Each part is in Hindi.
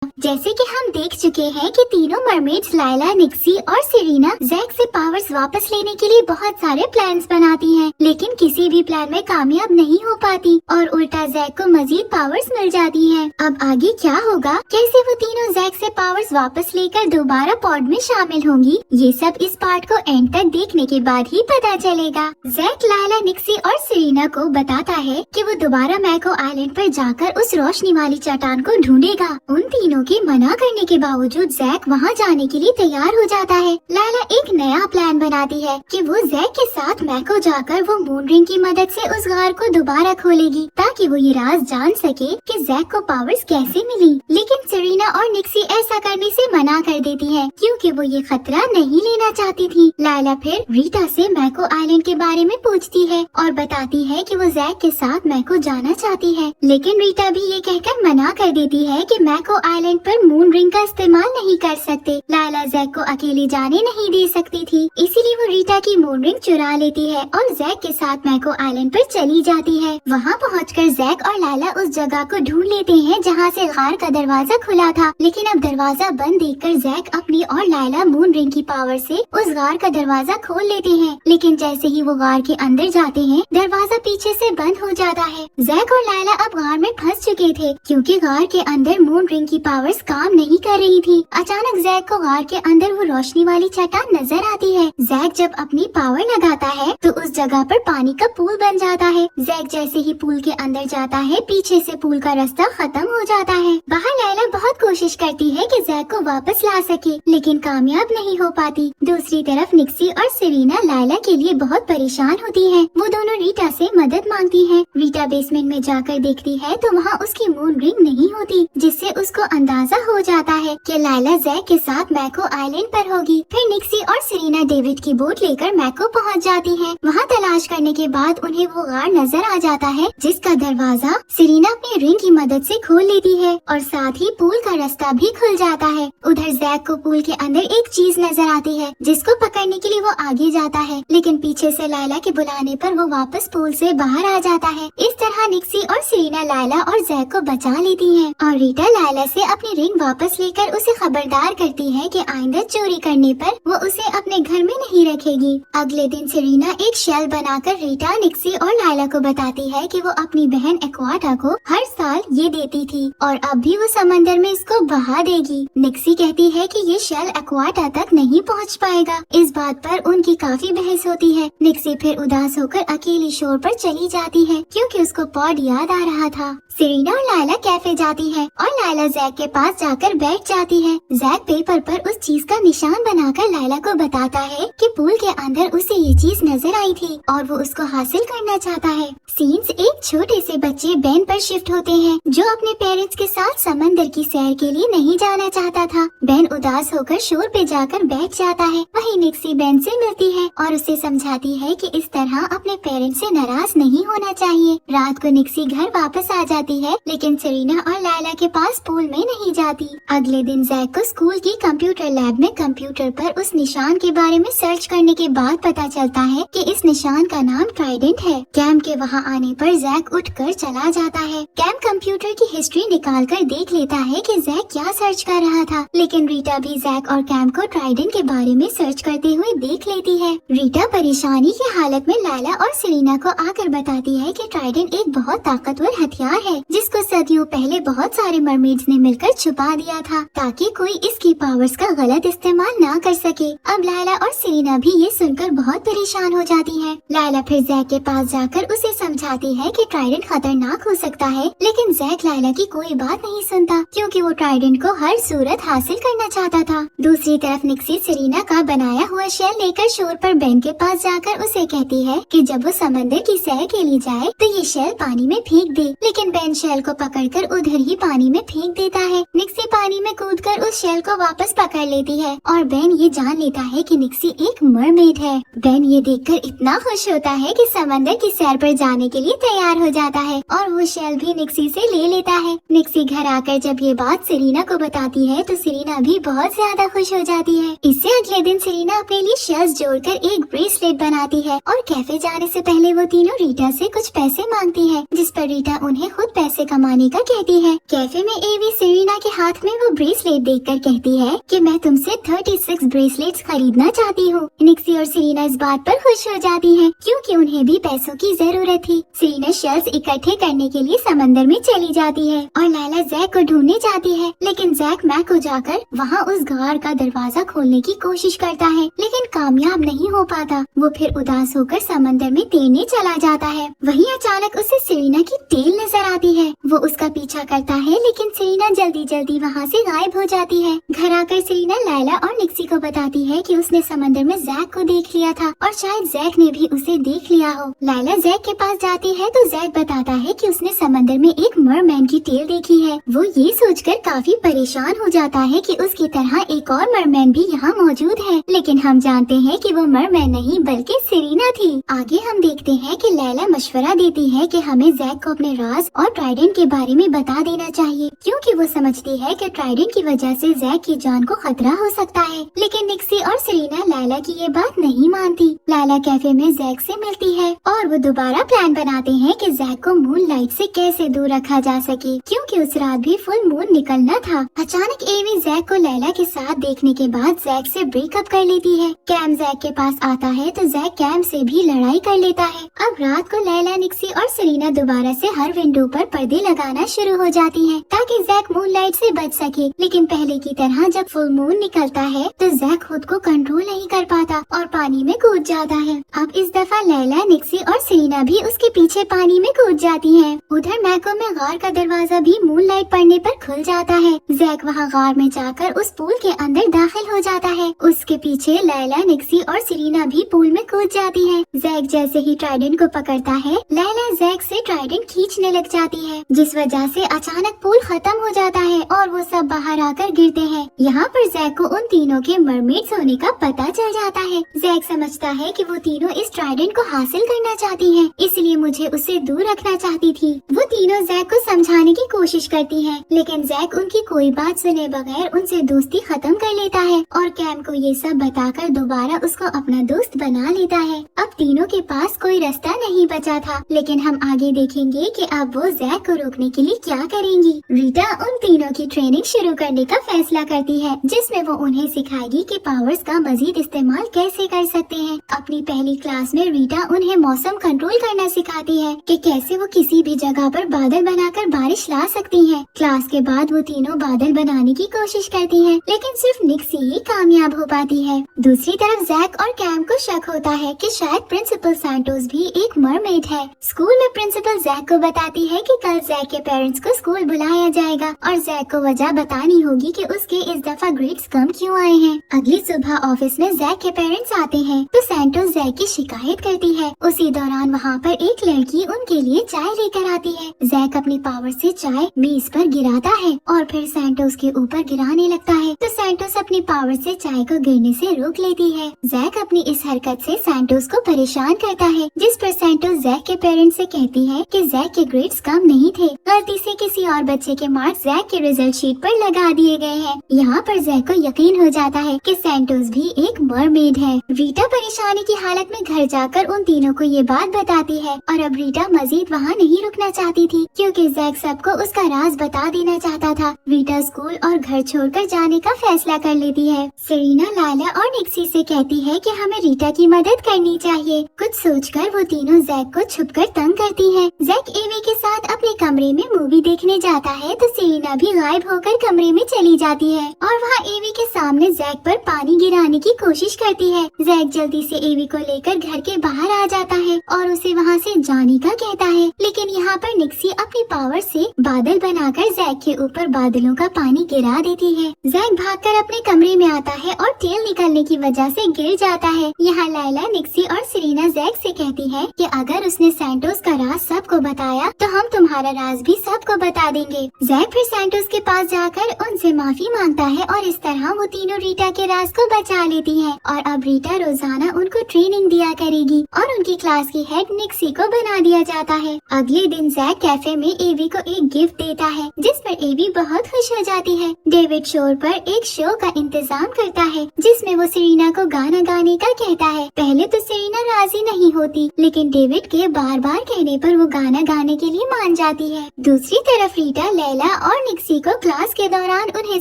जैसे कि हम देख चुके हैं कि तीनों मरमेड्स लायला, निक्सी और सेरेना जैक से पावर्स वापस लेने के लिए बहुत सारे प्लान्स बनाती हैं, लेकिन किसी भी प्लान में कामयाब नहीं हो पाती और उल्टा जैक को मजीद पावर्स मिल जाती हैं। अब आगे क्या होगा, कैसे वो तीनों जैक से पावर्स वापस लेकर दोबारा पॉड में शामिल होंगी, ये सब इस पार्ट को एंड तक देखने के बाद ही पता चलेगा। जैक लायला, निक्सी और सेरेना को बताता है कि वो दोबारा मैको आइलैंड पर जाकर उस रोशनी वाली चट्टान को ढूंढेगा। उन तीनों के मना करने के बावजूद जैक वहाँ जाने के लिए तैयार हो जाता है। लायला एक नया प्लान बनाती है कि वो जैक के साथ मैको जाकर वो मून रिंग की मदद से उस गार को दोबारा खोलेगी ताकि वो ये राज जान सके कि जैक को पावर्स कैसे मिली। लेकिन सेरेना और निक्सी ऐसा करने से मना कर देती है क्योंकि वो ये खतरा नहीं लेना चाहती थी। लायला फिर रीटा से मैको आइलैंड के बारे में पूछती है और बताती है कि वो जैक के साथ मैको जाना चाहती है, लेकिन रीटा भी ये कहकर मना कर देती है कि मैको आइलैंड पर मून रिंग का इस्तेमाल नहीं कर सकते। लायला जैक को अकेले जाने नहीं दे सकती थी, इसीलिए वो रीटा की मून रिंग चुरा लेती है और जैक के साथ मैको आइलैंड पर चली जाती है। वहाँ पहुंचकर जैक और लायला उस जगह को ढूंढ लेते हैं जहाँ से गार का दरवाजा खुला था, लेकिन अब दरवाजा बंद देखकर जैक अपनी और लायला मून रिंग की पावर से उस गार का दरवाजा खोल लेते हैं, लेकिन जैसे ही वो गार के अंदर जाते हैं दरवाजा पीछे से बंद हो जाता है। जैक और लायला अब गार में फंस चुके थे क्योंकि गार के अंदर मून रिंग की पावर्स काम नहीं कर रही थी। अचानक जैक को गार के अंदर वो रोशनी वाली चट्टान नजर आती है। जैक जब अपनी पावर लगाता है तो उस जगह पर पानी का पूल बन जाता है। जैक जैसे ही पूल के अंदर जाता है पीछे से पूल का रास्ता खत्म हो जाता है। बाहर लायला बहुत कोशिश करती है कि जैक को वापस ला सके, लेकिन कामयाब नहीं हो पाती। दूसरी तरफ निक्सी और सेरेना लायला के लिए बहुत परेशान होती है। वो दोनों रीटा से मदद मांगती है। रीटा बेसमेंट में जाकर देखती है तो वहाँ उसकी मून रिंग नहीं होती, जिससे उसको अंदाजा हो जाता है कि लायला जैक के साथ मैको आइलैंड पर होगी। फिर निक्सी और सेरेना डेविड की बोट लेकर मैको पहुंच जाती हैं। वहां तलाश करने के बाद उन्हें वो गार नजर आ जाता है जिसका दरवाजा सेरेना अपनी रिंग की मदद से खोल लेती है और साथ ही पूल का रास्ता भी खुल जाता है। उधर जैक को पूल के अंदर एक चीज नजर आती है जिसको पकड़ने के लिए वो आगे जाता है, लेकिन पीछे से लायला के बुलाने पर वो वापस पूल से बाहर आ जाता है। इस तरह निक्सी और सेरेना लायला और जैक को बचा लेती हैं और रीटा लायला से अपनी रिंग वापस लेकर उसे खबरदार करती है कि आइंदा चोरी करने पर वो उसे अपने घर में नहीं रखेगी। अगले दिन सेरेना एक शेल बनाकर रीटा, निक्सी और लायला को बताती है कि वो अपनी बहन एक्वाटा को हर साल ये देती थी और अब भी वो समंदर में इसको बहा देगी। निक्सी कहती है कि ये शेल एक्वाटा तक नहीं पहुंच पाएगा। इस बात पर उनकी काफी बहस होती है। निक्सी फिर उदास होकर अकेली शोर पर चली जाती है क्योंकि उसको पॉड याद आ रहा था। सेरेना और लायला कैफे जाती है और लायला जैक के पास जाकर बैठ जाती है। जैक पेपर पर उस चीज का निशान बनाकर लायला को बताता है कि पूल के अंदर उसे ये चीज नजर आई थी और वो उसको हासिल करना चाहता है। सीन्स एक छोटे से बच्चे बेन पर शिफ्ट होते हैं जो अपने पेरेंट्स के साथ समंदर की सैर के लिए नहीं जाना चाहता था। बेन उदास होकर शोर पे जाकर बैठ जाता है। वहीं निक्सी बेन से मिलती है और उसे समझाती है कि इस तरह अपने पेरेंट्स से नाराज नहीं होना चाहिए। रात को निक्सी घर वापस आ जाती है, लेकिन सेरेना और लायला के पास पूल में नहीं जाती। अगले दिन जैक को स्कूल की कंप्यूटर लैब में कंप्यूटर पर उस निशान के बारे में सर्च करने के बाद पता चलता है कि इस निशान का नाम ट्राइडेंट है। कैम के वहाँ आने पर जैक उठकर चला जाता है। कैम कंप्यूटर की हिस्ट्री निकालकर देख लेता है कि जैक क्या सर्च कर रहा था, लेकिन रीटा भी जैक और कैम को ट्राइडेंट के बारे में सर्च करते हुए देख लेती है। रीटा परेशानी की हालत में लायला और सेरेना को आकर बताती है कि ट्राइडेंट एक बहुत ताकतवर हथियार है जिसको सदियों पहले बहुत सारे मरमेड्स ने मिलकर छुपा दिया था ताकि कोई इसकी पावर्स का गलत इस्तेमाल ना कर सके। अब लायला और सेरेना भी ये सुनकर बहुत परेशान हो जाती हैं। लायला फिर जैक के पास जाकर उसे समझाती है कि ट्राइडेंट खतरनाक हो सकता है, लेकिन जैक लायला की कोई बात नहीं सुनता क्योंकि वो ट्राइडेंट को हर सूरत हासिल करना चाहता था। दूसरी तरफ निक्सी सेरेना का बनाया हुआ शेल लेकर शोर पर बेन के पास जाकर उसे कहती है कि जब वो समंदर की सैर के लिए जाए तो ये शेल पानी में फेंक दे, लेकिन बेन शेल को पकड़कर उधर ही पानी में फेंक देता है। निक्सी पानी में कूदकर उस शेल को वापस पकड़ लेती है और बेन ये जान लेता है कि निक्सी एक मरमेड है। बेन ये देखकर इतना खुश होता है कि समंदर की सैर पर जाने के लिए तैयार हो जाता है और वो शेल भी निक्सी से ले लेता है। निक्सी घर आकर जब ये बात सेरेना को बताती है तो सेरेना भी बहुत ज्यादा खुश हो जाती है। इससे अगले अगले दिन सेरेना अपने लिए शेल्स जोड़कर एक ब्रेसलेट बनाती है और कैफे जाने से पहले वो तीनों रीटा से कुछ पैसे मांगती है, जिस पर रीटा उन्हें खुद पैसे कमाने का कहती है। कैफे में एवी सेरेना के हाथ में वो ब्रेसलेट देखकर कहती है कि मैं तुमसे 36 ब्रेसलेट्स खरीदना चाहती हूँ। निक्सी और सेरेना इस बात पर खुश हो जाती हैं, क्योंकि उन्हें भी पैसों की जरूरत थी। सेरेना शेल्स इकट्ठे करने के लिए समंदर में चली जाती है और लायला जैक को ढूंढने जाती है, लेकिन जैक मैक को जाकर वहाँ उस गार का दरवाजा खोलने की कोशिश करता है, लेकिन कामयाब नहीं हो पाता। वो फिर उदास होकर समंदर में तैरने चला जाता है। वहीं अचानक उसे सेरेना की टेल नजर आती है। वो उसका पीछा करता है, लेकिन सेरेना जल्दी जल्दी वहाँ से गायब हो जाती है। घर आकर सेरेना लायला और निक्सी को बताती है कि उसने समंदर में जैक को देख लिया था और शायद जैक ने भी उसे देख लिया हो। लायला जैक के पास जाती है तो जैक बताता है कि उसने समंदर में एक मरमैन की टेल देखी है। वो ये सोचकर काफी परेशान हो जाता है कि उसकी तरह एक और मरमैन भी यहाँ मौजूद है, लेकिन हम जानते हैं कि वो मरमैन नहीं बल्कि सेरेना थी। आगे हम देखते हैं कि लैला मशवरा देती है कि हमें जैक को अपने राज और ट्राइडेंट के बारे में बता देना चाहिए, क्योंकि वो समझती है कि ट्राइडेंट की वजह से जैक की जान को खतरा हो सकता है। लेकिन निक्सी और सेरेना लैला की ये बात नहीं मानती। लैला कैफे में जैक से मिलती है और वो दोबारा प्लान बनाते हैं कि जैक को मून लाइट से कैसे दूर रखा जा सके, क्योंकि उस रात भी फुल मून निकलना था। अचानक एवी जैक को लैला के साथ देखने के बाद जैक से ब्रेकअप कर लेती है। कैम जैक के पास आता है तो जैक कैम से भी लड़ाई कर लेता है। अब रात को लैला, निक्सी और सेरेना दोबारा से हर विंडो पर पर्दे लगाना शुरू हो जाती हैं, ताकि जैक मून लाइट से बच सके। लेकिन पहले की तरह जब फुल मून निकलता है तो जैक खुद को कंट्रोल नहीं कर पाता और पानी में कूद जाता है। अब इस दफा लैला, निक्सी और सेरेना भी उसके पीछे पानी में कूद जाती हैं। उधर मैको में गार का दरवाजा भी मून लाइट पड़ने पर खुल जाता है। जैक वहाँ गार में जाकर उस पूल के अंदर दाखिल हो जाता है। उसके पीछे लैला, निक्सी और सेरेना भी पूल में कूद जाती है। जैक जैसे ही ट्राइडेंट को पकड़ता है, लैला जैक से ट्राइडेंट खींचने लग जाती है, जिस वजह से अचानक पूल खत्म हो जाता है और वो सब बाहर आकर गिरते हैं। यहाँ पर जैक को उन तीनों के मरमेड्स होने का पता चल जाता है। जैक समझता है कि वो तीनों इस ट्राइडेंट को हासिल करना चाहती हैं, इसलिए मुझे उसे दूर रखना चाहती थी। वो तीनों जैक को समझाने की कोशिश करती हैं, लेकिन जैक उनकी कोई बात सुने बगैर उनसे दोस्ती खत्म कर लेता है और कैम को ये सब बताकर दोबारा उसको अपना दोस्त बना लेता है। अब तीनों के पास कोई रास्ता नहीं बचा था, लेकिन हम आगे देखेंगे कि अब वो जैक को रोकने के लिए क्या करेंगी। रीटा उन तीनों की ट्रेनिंग शुरू करने का फैसला करती है, जिसमें वो उन्हें सिखाएगी कि पावर्स का मजीद इस्तेमाल कैसे कर सकते हैं। अपनी पहली क्लास में रीटा उन्हें मौसम कंट्रोल करना सिखाती है कि कैसे वो किसी भी जगह पर बादल बनाकर बारिश ला सकती हैं। क्लास के बाद वो तीनों बादल बनाने की कोशिश करती हैं, लेकिन सिर्फ निक्सी ही कामयाब हो पाती है। दूसरी तरफ जैक और कैम को शक होता है कि शायद प्रिंसिपल सैंटोस भी एक मरमेड है। स्कूल में प्रिंसिपल जैक को बताती है कि कल जैक के पेरेंट्स को स्कूल बुलाया जाएगा और जैक को वजह बतानी होगी कि उसके इस दफा ग्रेड्स कम क्यों आए हैं। अगली सुबह ऑफिस में जैक के पेरेंट्स आते हैं तो सैंटोस जैक की शिकायत करती है। उसी दौरान वहाँ पर एक लड़की उनके लिए चाय लेकर आती है। जैक अपनी पावर से चाय मेज पर गिराता है और फिर सैंटोस के ऊपर गिराने लगता है, तो सैंटोस अपनी पावर से चाय को गिरने से रोक लेती है। जैक अपनी इस हरकत से सैंटोस को परेशान करता है, जिस पर सैंटोस जैक के पेरेंट्स से कहती है कि जैक के ग्रेड्स कम नहीं थे, गलती से किसी और बच्चे के मार्क्स जैक के रिजल्ट शीट पर लगा दिए गए हैं। यहाँ पर जैक को यकीन हो जाता है कि सैंटोस भी एक मरमेड है। रीटा परेशानी की हालत में घर जाकर उन तीनों को ये बात बताती है और अब रीटा मजीद वहाँ नहीं रुकना चाहती थी, क्योंकि जैक सबको उसका राज बता देना चाहता था। रीटा स्कूल और घर छोड़कर जाने का फैसला कर लेती है। सेरेना, लायला और निक्सी से कहती है कि हमें रीटा की मदद करनी चाहिए। कुछ सोचकर वो तीनों जैक को छुपकर तंग करती है। जैक एवी के साथ अपने कमरे में मूवी देखने जाता है तो सेरेना भी गायब होकर कमरे में चली जाती है और वहाँ एवी के सामने जैक पर पानी गिराने की कोशिश करती है। जैक जल्दी से एवी को लेकर घर के बाहर आ जाता है और उसे वहाँ से जाने का कहता है, लेकिन यहाँ पर निक्सी अपनी पावर से बादल बनाकर जैक के ऊपर बादलों का पानी गिरा देती है। जैक भागकर अपने कमरे में आता है और टेल निकलने की वजह से गिर जाता है। यहाँ लायला, निक्सी और सेरेना जैक से कहती है कि अगर उसने सैंटोस का राज सबको बताया तो हम तुम्हारा राज भी सबको बता देंगे। जैक फिर सैंटोस के पास जाकर उनसे माफी मांगता है और इस तरह वो तीनों रीटा के राज को बचा लेती हैं और अब रीटा रोजाना उनको ट्रेनिंग दिया करेगी और उनकी क्लास की हेड निक्सी को बना दिया जाता है। अगले दिन जैक कैफे में एवी को एक गिफ्ट देता है, जिस पर एवी बहुत खुश हो जाती है। डेविड शोर पर एक शो का इंतजाम करता है जिसमें वो सेरेना को गाना गाने का कहता है। पहले तो सेरेना राजी नहीं होती, लेकिन डेविड के बार बार कहने पर वो गाना गाने के लिए मान जाती है। दूसरी तरफ रीटा लैला और निक्सी को क्लास के दौरान उन्हें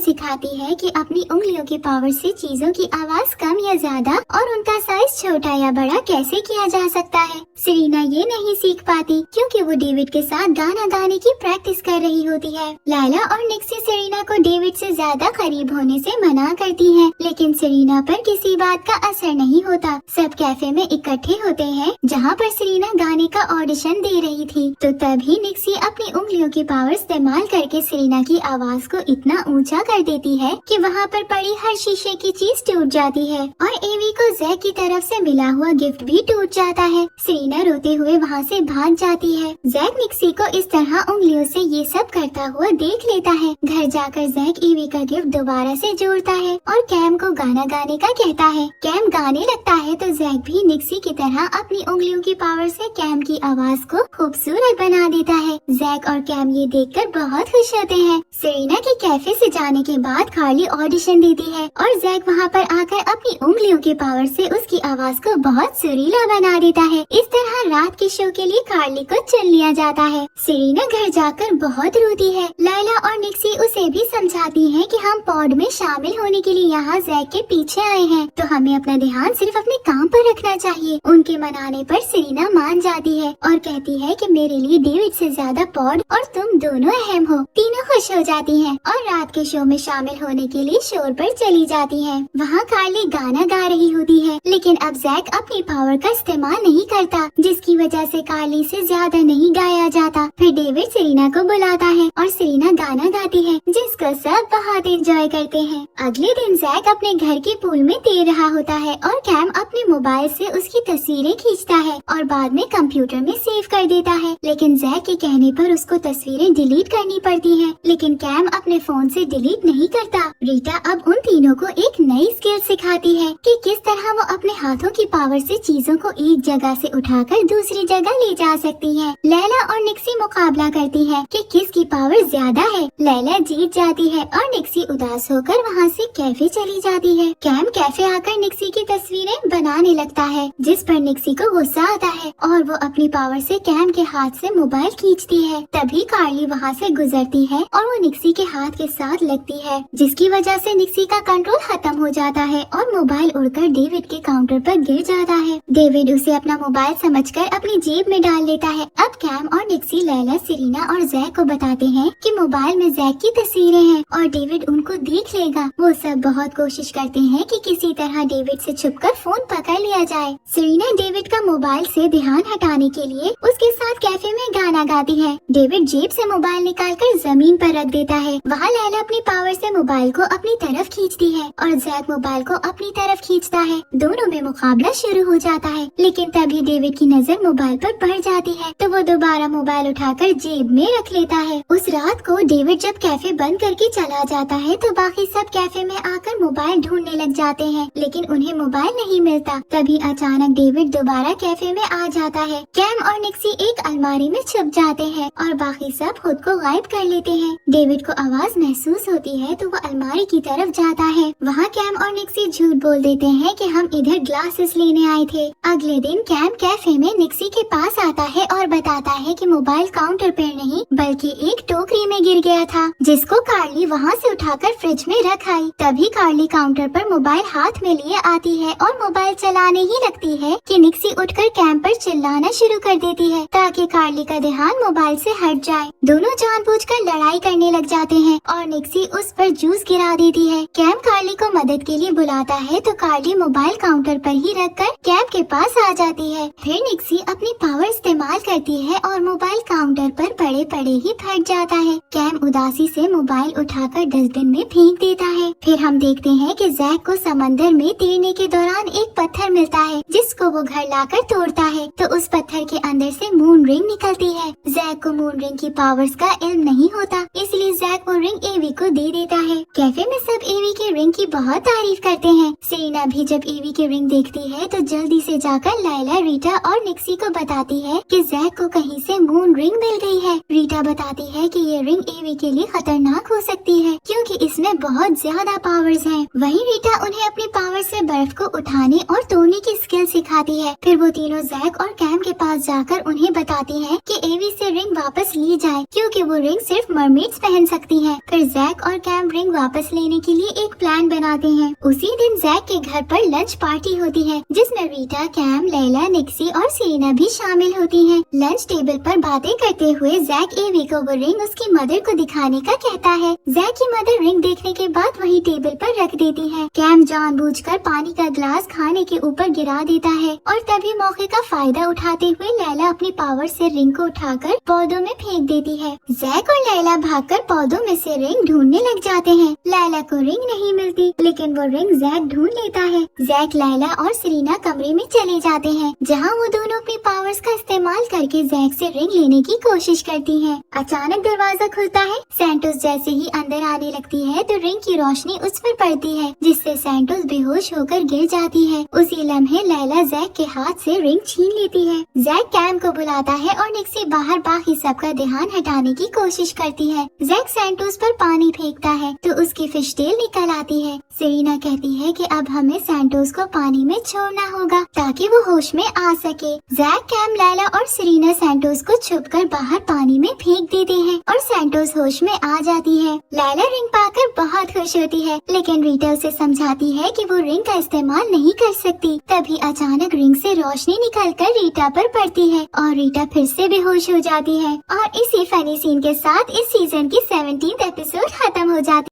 सिखाती है कि अपनी उंगलियों के पावर से चीजों की आवाज कम या ज्यादा और उनका साइज छोटा या बड़ा कैसे किया जा सकता है। सेरेना ये नहीं सीख पाती क्योंकि वो डेविड के साथ गाना गाने की प्रैक्टिस कर रही होती है। लैला और निक्सी सेरेना को डेविड से ज्यादा करीब होने से मना करती है, लेकिन सेरेना पर किसी बात का असर नहीं होता। सब कैफे में इकट्ठे होते हैं जहाँ पर सेरेना गाने का ऑडिशन दे रही थी। तो तभी निक्सी अपनी उंगलियों की पावर इस्तेमाल करके सेरेना की आवाज को इतना ऊंचा कर देती है कि वहाँ पर पड़ी हर शीशे की चीज टूट जाती है और एवी को जैक की तरफ से मिला हुआ गिफ्ट भी टूट जाता है। सेरेना रोते हुए वहाँ से भाग जाती है। जैक निक्सी को इस तरह उंगलियों से ये सब करता हुआ देख लेता है। घर जाकर जैक एवी का गिफ्ट दोबारा से जोड़ता है और कैम को गाना गाने का कहता है। कैम गाने लगता है तो जैक भी निक्सी की तरह अपनी उंगलियों की पावर से कैम की आवाज को खूबसूरत बना देता है। जैक और कैम ये देखकर बहुत खुश होते हैं। सेरेना के कैफे से जाने के बाद कार्ली ऑडिशन देती है और जैक वहाँ पर आकर अपनी उंगलियों की पावर से उसकी आवाज को बहुत सुरीला बना देता है। इस तरह रात के शो के लिए कार्ली को चुन लिया जाता है। सेरेना घर जाकर बहुत रोती है। लैला और निक्सी उसे भी समझाती हैं कि हम पॉड में शामिल होने के लिए यहाँ जैक के पीछे आए हैं, तो हमें अपना ध्यान सिर्फ अपने काम पर रखना चाहिए। उनके मनाने पर सेरेना मान जाती है और कहती है कि मेरे लिए डेविड से ज्यादा पॉड और तुम दोनों अहम हो। तीनों खुश हो जाती हैं और रात के शो में शामिल होने के लिए शोर पर चली जाती हैं। वहाँ कार्ली गाना गा रही होती है, लेकिन अब जैक अपनी पावर का इस्तेमाल नहीं करता, जिसकी वजह से कार्ली से ज्यादा नहीं गाया जाता। फिर डेविड सेरेना को बुलाता है और सेरेना गाना गाती है, जिसको सब बहुत एंजॉय करते हैं। अगले दिन जैक अपने घर के पूल में तैर रहा होता है और कैम अपने मोबाइल से उसकी तस्वीरें खींचता है और बाद में कंप्यूटर में सेव कर देता है। लेकिन जैक के कहने पर उसको तस्वीरें डिलीट करनी पड़ती हैं, लेकिन कैम अपने फोन से डिलीट नहीं करता। रीटा अब उन तीनों को एक नई स्किल सिखाती है कि किस तरह वो अपने हाथों की पावर से चीजों को एक जगह से उठाकर दूसरी जगह ले जा सकती है। लैला और निक्सी मुकाबला करती है कि किसकी पावर ज्यादा है। लैला जीत जाती है और निक्सी उदास होकर वहाँ से कैफे चली जाती है। कैम कैफे आकर निक्सी की तस्वीरें बनाने लगता है, जिस पर निक्सी को गुस्सा आता है और वो अपनी पावर से कैम के हाथ से मोबाइल खींचती है। तभी कार्ली वहाँ से गुजरती है और वो निक्सी के हाथ के साथ लगती है, जिसकी वजह से निक्सी का कंट्रोल खत्म हो जाता है और मोबाइल उड़कर डेविड के काउंटर पर गिर जाता है। डेविड उसे अपना मोबाइल समझकर अपनी जेब में डाल लेता है। अब कैम और निक्सी लैला, सेरेना और जैक को बताते हैं कि मोबाइल में जैक की तस्वीरें हैं और डेविड उनको देख लेगा। वो सब बहुत कोशिश करते हैं कि किसी तरह डेविड से छुपकर फोन पकड़ लिया जाए। सेरेना डेविड का मोबाइल से ध्यान हटाने के लिए उसके साथ कैफे में गाना गाती है। डेविड जेब से मोबाइल निकालकर जमीन पर रख देता है। वहाँ लैला अपनी पावर से मोबाइल को अपनी तरफ खींचती है और जैक मोबाइल को अपनी तरफ खींचता है। दोनों में मुकाबला शुरू हो जाता है, लेकिन तभी डेविड की नजर मोबाइल पर पड़ जाती है, तो वो दोबारा मोबाइल उठाकर जेब में रख लेता है। उस रात को डेविड जब कैफे बंद करके चला जाता है तो बाकी सब कैफे में आकर मोबाइल ढूंढने लग जाते हैं, लेकिन उन्हें मोबाइल नहीं मिलता। तभी अचानक डेविड दोबारा कैफे में आ जाता है। कैम और निक्सी एक अलमारी में छुप जाते हैं और बाकी सब खुद को गायब कर लेते हैं। डेविड को आवाज महसूस होती है तो वो अलमारी की तरफ जाता है। वहाँ कैम और निक्सी झूठ बोल देते हैं कि हम इधर ग्लासेस लेने आए थे। अगले दिन कैम कैफे में निक्सी के पास आता है और बताता है कि मोबाइल काउंटर पर नहीं बल्कि एक टोकरी में गिर गया था, जिसको कार्ली वहाँ से उठाकर फ्रिज में रख आई। तभी कार्ली काउंटर पर मोबाइल हाथ में लिए आती है और मोबाइल चलाने ही लगती है कि निक्सी उठकर कैम पर चिल्लाना शुरू कर देती है ताकि कार्ली का ध्यान मोबाइल से हट जाए। दोनों जानबूझकर लड़ाई करने लग जाते हैं और निक्सी उस पर जूस गिरा देती है। कैम कार्ली को मदद के लिए बुलाता है तो कार्ली मोबाइल काउंटर पर ही रखकर कैम के पास आ जाती है। फिर निक्सी अपनी पावर इस्तेमाल करती है और मोबाइल काउंटर पर पड़े पड़े ही फट जाता है। कैम उदासी से मोबाइल उठाकर डस्टबिन में फेंक देता है। फिर हम देखते हैं कि जैक को समंदर में तैरने के दौरान एक पत्थर मिलता है, जिसको वो घर लाकर तोड़ता है तो उस पत्थर के अंदर से मून रिंग निकलती है। जैक को मून रिंग की पावर्स का इल्म नहीं होता, इसलिए जैक वो रिंग एवी को दे देता है। कैफे में सब एवी की रिंग रिंग की बहुत तारीफ करते हैं। सेरेना भी जब एवी की रिंग देखती है तो जल्दी से जाकर लायला, रीटा और निक्सी को बताती है कि जैक को कहीं से मून रिंग मिल गई है। रीटा बताती है कि ये रिंग एवी के लिए खतरनाक हो सकती है क्योंकि इसमें बहुत ज्यादा पावर्स हैं। वहीं रीटा उन्हें अपनी पावर से बर्फ को उठाने और तोड़ने की स्किल सिखाती है। फिर वो तीनों जैक और कैम के पास जाकर उन्हें बताती है कि एवी से रिंग वापस ली जाए क्योंकि वो रिंग सिर्फ मरमेड्स पहन सकती हैं। फिर जैक और कैम रिंग वापस लेने के लिए एक प्लान बनाते हैं। उसी दिन जैक के घर पर लंच पार्टी होती है जिसमें रीटा, कैम, लैला, निक्सी और सेरेना भी शामिल होती हैं। लंच टेबल पर बातें करते हुए जैक एवी को वो रिंग उसकी मदर को दिखाने का कहता है। जैक की मदर रिंग देखने के बाद वही टेबल पर रख देती है। कैम जानबूझकर पानी का ग्लास खाने के ऊपर गिरा देता है और तभी मौके का फायदा उठाते हुए लैला अपनी पावर से रिंग को उठाकर पौधों में फेंक देती है। जैक और लैला भागकर पौधों में से रिंग ढूंढने लग जाते हैं। लैला को रिंग नहीं मिलती लेकिन वो रिंग जैक ढूंढ लेता है। जैक, लैला और सेरेना कमरे में चले जाते हैं जहाँ वो दोनों अपनी पावर्स का इस्तेमाल करके जैक से रिंग लेने की कोशिश करती हैं। अचानक दरवाजा खुलता है। सैंटोस जैसे ही अंदर आने लगती है तो रिंग की रोशनी उस पर पड़ती है जिससे सैंटोस बेहोश होकर गिर जाती है। उसी लम्हे लैला जैक के हाथ से रिंग छीन लेती है। जैक कैम को बुलाता है और निक्सी बाहर बाकी सबका ध्यान हटाने की कोशिश करती है। जैक सैंटोस पर पानी फेंकता है तो उसकी फिश टेल निकल आती है। सेरेना कहती है कि अब हमें सैंटोस को पानी में छोड़ना होगा ताकि वो होश में आ सके। जैक, कैम, लैला और सेरेना सैंटोस को छुपकर बाहर पानी में फेंक देते हैं और सैंटोस होश में आ जाती है। लैला रिंग पाकर बहुत खुश होती है लेकिन रीटा उसे समझाती है कि वो रिंग का इस्तेमाल नहीं कर सकती। तभी अचानक रिंग से रोशनी निकलकर रीटा पर पड़ती है और रीटा फिर से बेहोश हो जाती है। और इसी फनी सीन के साथ इस सीजन की 17th एपिसोड खत्म हो जाती है।